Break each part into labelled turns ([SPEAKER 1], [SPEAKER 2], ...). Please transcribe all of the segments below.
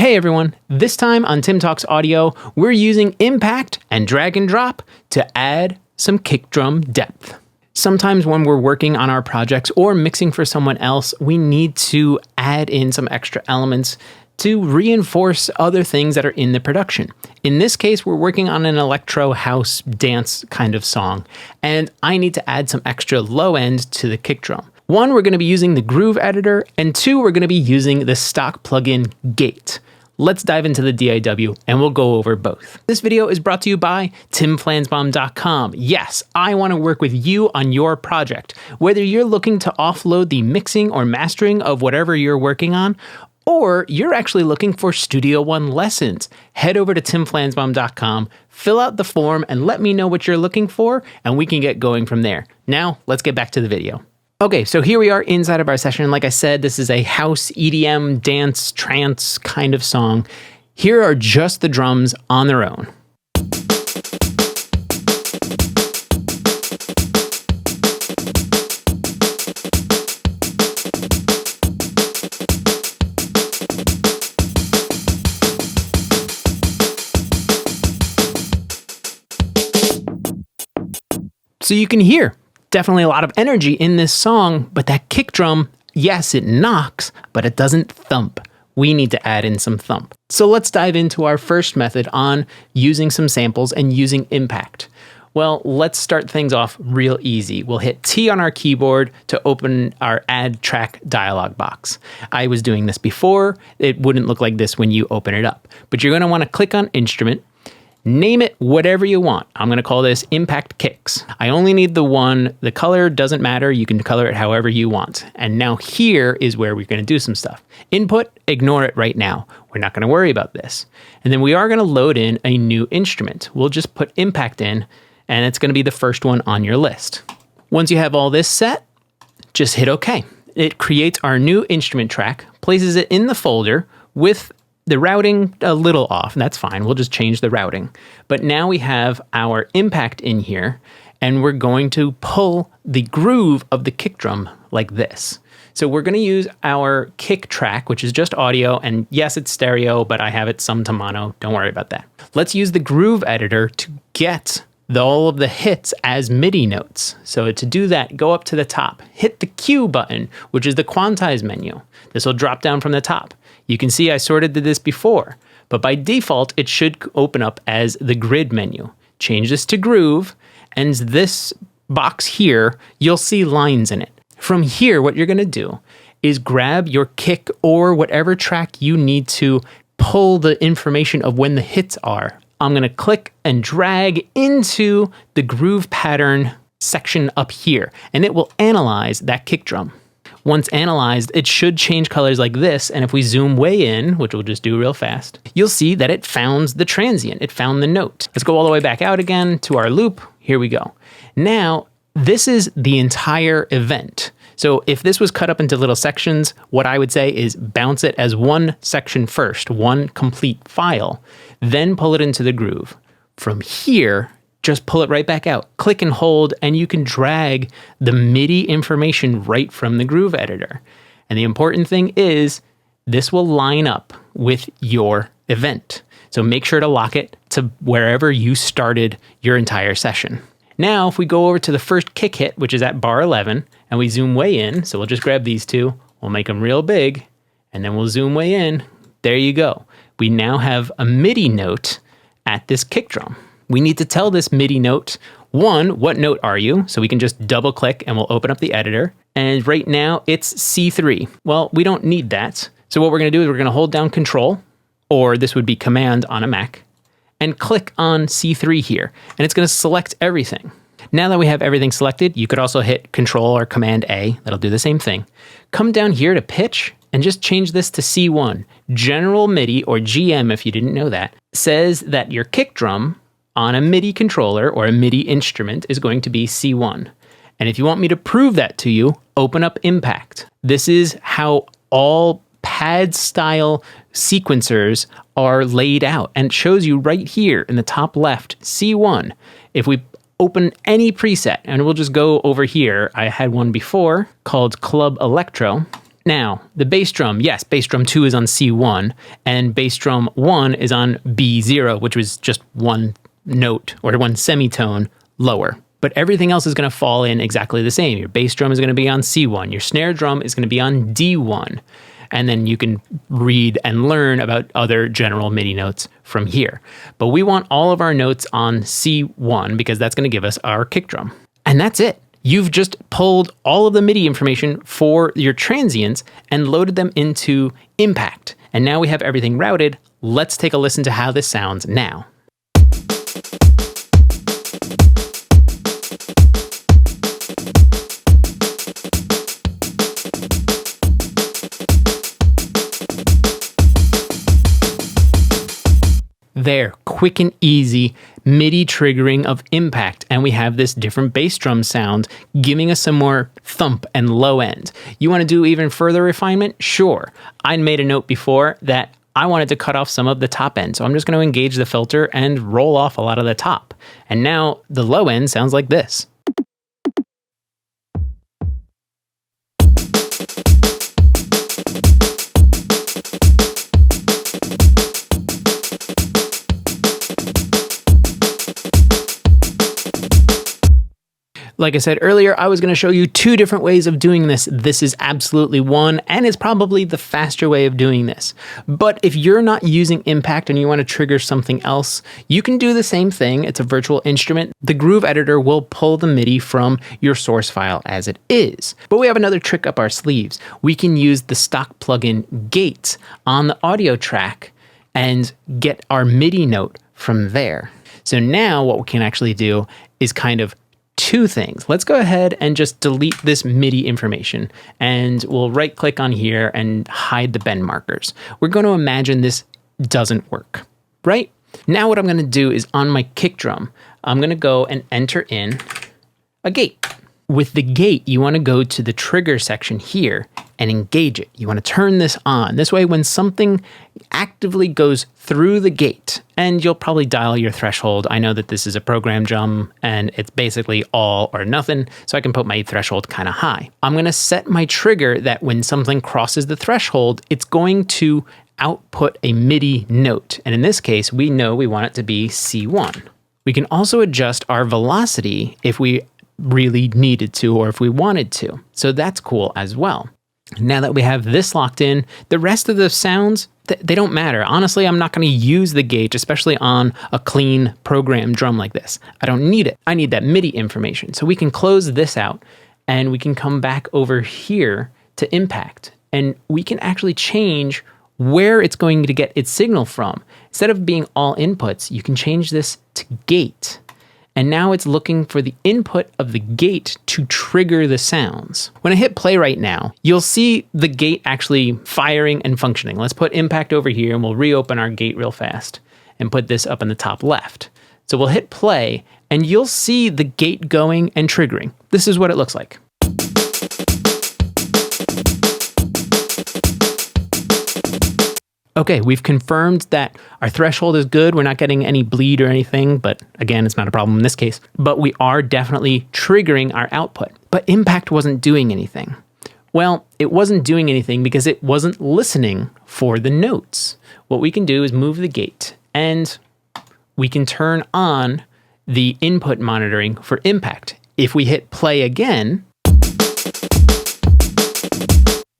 [SPEAKER 1] Hey everyone, this time on Tim Talks Audio, we're using impact and drag and drop to add some kick drum depth. Sometimes when we're working on our projects or mixing for someone else, we need to add in some extra elements to reinforce other things that are in the production. In this case, we're working on an electro house dance kind of song, and I need to add some extra low end to the kick drum. One, we're going to be using the groove editor, and two, we're going to be using the stock plugin Gate. Let's dive into the DAW and we'll go over both. This video is brought to you by timflansbaum.com. Yes, I want to work with you on your project. Whether you're looking to offload the mixing or mastering of whatever you're working on, or you're actually looking for Studio One lessons, head over to timflansbaum.com, fill out the form, and let me know what you're looking for, and we can get going from there. Now, let's get back to the video. Okay, so here we are inside of our session. Like I said, this is a house, EDM, dance, trance kind of song. Here are just the drums on their own. So you can hear definitely a lot of energy in this song, but that kick drum, yes, it knocks, but it doesn't thump. We need to add in some thump. So let's dive into our first method on using some samples and using impact. Well, let's start things off real easy. We'll hit T on our keyboard to open our add track dialog box. I was doing this before. It wouldn't look like this when you open it up, but you're going to want to click on instrument. Name it whatever you want. I'm going to call this Impact Kicks. I only need the one. The color doesn't matter. You can color it however you want. And now here is where we're going to do some stuff. Input, ignore it right now. We're not going to worry about this. And then we are going to load in a new instrument. We'll just put Impact in, and it's going to be the first one on your list. Once you have all this set, just hit OK. It creates our new instrument track, places it in the folder with the routing a little off, and that's fine. We'll just change the routing. But now we have our impact in here, and we're going to pull the groove of the kick drum like this. So we're going to use our kick track, which is just audio, and yes, it's stereo, but I have it summed to mono. Don't worry about that. Let's use the groove editor to get all of the hits as MIDI notes. So to do that, go up to the top, hit the Q button, which is the quantize menu. This will drop down from the top. You can see I sort of did this before, but by default, it should open up as the grid menu. Change this to groove, and this box here, you'll see lines in it. From here, what you're gonna do is grab your kick or whatever track you need to pull the information of when the hits are. I'm gonna click and drag into the groove pattern section up here, and it will analyze that kick drum. Once analyzed, it should change colors like this, and if we zoom way in, which we'll just do real fast, you'll see that it found the transient, it found the note. Let's go all the way back out again to our loop. Here we go. Now, this is the entire event. So if this was cut up into little sections, what I would say is bounce it as one section first, one complete file, then pull it into the groove. From here, just pull it right back out. Click and hold, and you can drag the MIDI information right from the groove editor. And the important thing is this will line up with your event. So make sure to lock it to wherever you started your entire session. Now, if we go over to the first kick hit, which is at bar 11, and we zoom way in, so we'll just grab these two, we'll make them real big, and then we'll zoom way in. There you go. We now have a MIDI note at this kick drum. We need to tell this MIDI note, one, what note are you? So we can just double click and we'll open up the editor. And right now it's C3. Well, we don't need that. So what we're gonna do is we're gonna hold down Control, or this would be Command on a Mac, and click on C3 here. And it's gonna select everything. Now that we have everything selected, you could also hit Control or Command A, that'll do the same thing. Come down here to pitch and just change this to C1. General MIDI, or GM if you didn't know that, says that your kick drum on a MIDI controller or a MIDI instrument is going to be C1. And if you want me to prove that to you, open up Impact. This is how all pad style sequencers are laid out, and it shows you right here in the top left, C1. If we open any preset, and we'll just go over here, I had one before called Club Electro. Now, the bass drum, yes, bass drum 2 is on C1, and bass drum 1 is on B0, which was just one note or one semitone lower. But everything else is going to fall in exactly the same. Your bass drum is going to be on C1. Your snare drum is going to be on D1. And then you can read and learn about other general MIDI notes from here. But we want all of our notes on C1 because that's going to give us our kick drum. And that's it. You've just pulled all of the MIDI information for your transients and loaded them into Impact. And now we have everything routed. Let's take a listen to how this sounds now. There, quick and easy MIDI triggering of Impact, and we have this different bass drum sound giving us some more thump and low end. You want to do even further refinement? Sure. I made a note before that I wanted to cut off some of the top end, so I'm just going to engage the filter and roll off a lot of the top. And now the low end sounds like this. Like I said earlier, I was going to show you 2 different ways of doing this. This is absolutely one, and it's probably the faster way of doing this. But if you're not using Impact and you want to trigger something else, you can do the same thing. It's a virtual instrument. The Groove Editor will pull the MIDI from your source file as it is. But we have another trick up our sleeves. We can use the stock plugin Gate on the audio track and get our MIDI note from there. So now what we can actually do is kind of 2 things. Let's go ahead and just delete this MIDI information, and we'll right click on here and hide the bend markers. We're going to imagine this doesn't work, right? Now what I'm going to do is on my kick drum, I'm going to go and enter in a gate. With the gate, you want to go to the trigger section here and engage it. You want to turn this on. This way, when something actively goes through the gate, and you'll probably dial your threshold. I know that this is a program drum and it's basically all or nothing, so I can put my threshold kind of high. I'm going to set my trigger that when something crosses the threshold, it's going to output a MIDI note. And in this case, we know we want it to be C1. We can also adjust our velocity if we really needed to or if we wanted to. So that's cool as well. Now that we have this locked in, the rest of the sounds, they don't matter. Honestly, I'm not going to use the gauge, especially on a clean program drum like this. I don't need it. I need that MIDI information. So we can close this out and we can come back over here to Impact, and we can actually change where it's going to get its signal from. Instead of being all inputs, you can change this to gate. And now it's looking for the input of the gate to trigger the sounds. When I hit play right now, you'll see the gate actually firing and functioning. Let's put Impact over here and we'll reopen our gate real fast and put this up in the top left. So we'll hit play and you'll see the gate going and triggering. This is what it looks like. Okay, we've confirmed that our threshold is good. We're not getting any bleed or anything, but again, it's not a problem in this case. But we are definitely triggering our output. But Impact wasn't doing anything. Well, it wasn't doing anything because it wasn't listening for the notes. What we can do is move the gate, and we can turn on the input monitoring for Impact. If we hit play again,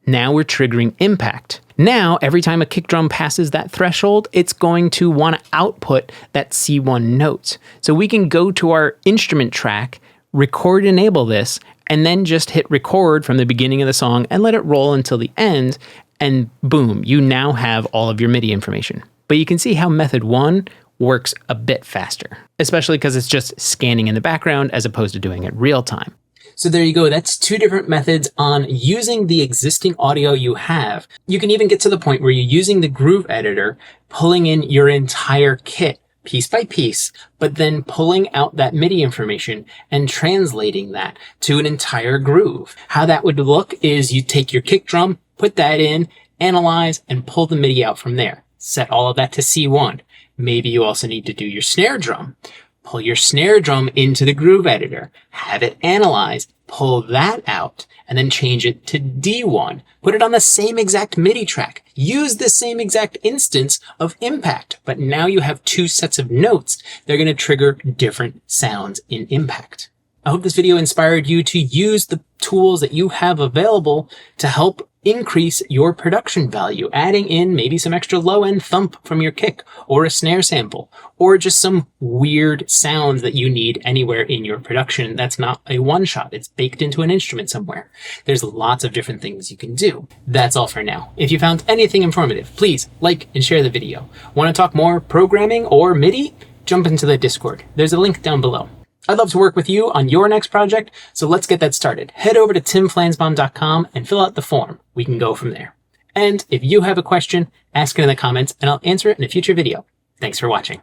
[SPEAKER 1] now we're triggering Impact. Now, every time a kick drum passes that threshold, it's going to want to output that C1 note. So we can go to our instrument track, record enable this, and then just hit record from the beginning of the song and let it roll until the end, and boom, you now have all of your MIDI information. But you can see how method 1 works a bit faster, especially because it's just scanning in the background as opposed to doing it real time. So there you go. That's 2 different methods on using the existing audio you have. You can even get to the point where you're using the Groove Editor, pulling in your entire kit piece by piece, but then pulling out that MIDI information and translating that to an entire groove. How that would look is you take your kick drum, put that in, analyze, and pull the MIDI out from there. Set all of that to C1. Maybe you also need to do your snare drum. pull your snare drum into the groove editor, have it analyzed, pull that out, and then change it to D1. Put it on the same exact MIDI track. Use the same exact instance of impact, but now you have two sets of notes. They're going to trigger different sounds in impact. I hope this video inspired you to use the tools that you have available to help increase your production value, adding in maybe some extra low-end thump from your kick, or a snare sample, or just some weird sounds that you need anywhere in your production. That's not a one-shot. It's baked into an instrument somewhere. There's lots of different things you can do. That's all for now. If you found anything informative, please like and share the video. Want to talk more programming or MIDI? Jump into the Discord. There's a link down below. I'd love to work with you on your next project, so let's get that started. Head over to timflansbaum.com and fill out the form. We can go from there. And if you have a question, ask it in the comments and I'll answer it in a future video. Thanks for watching.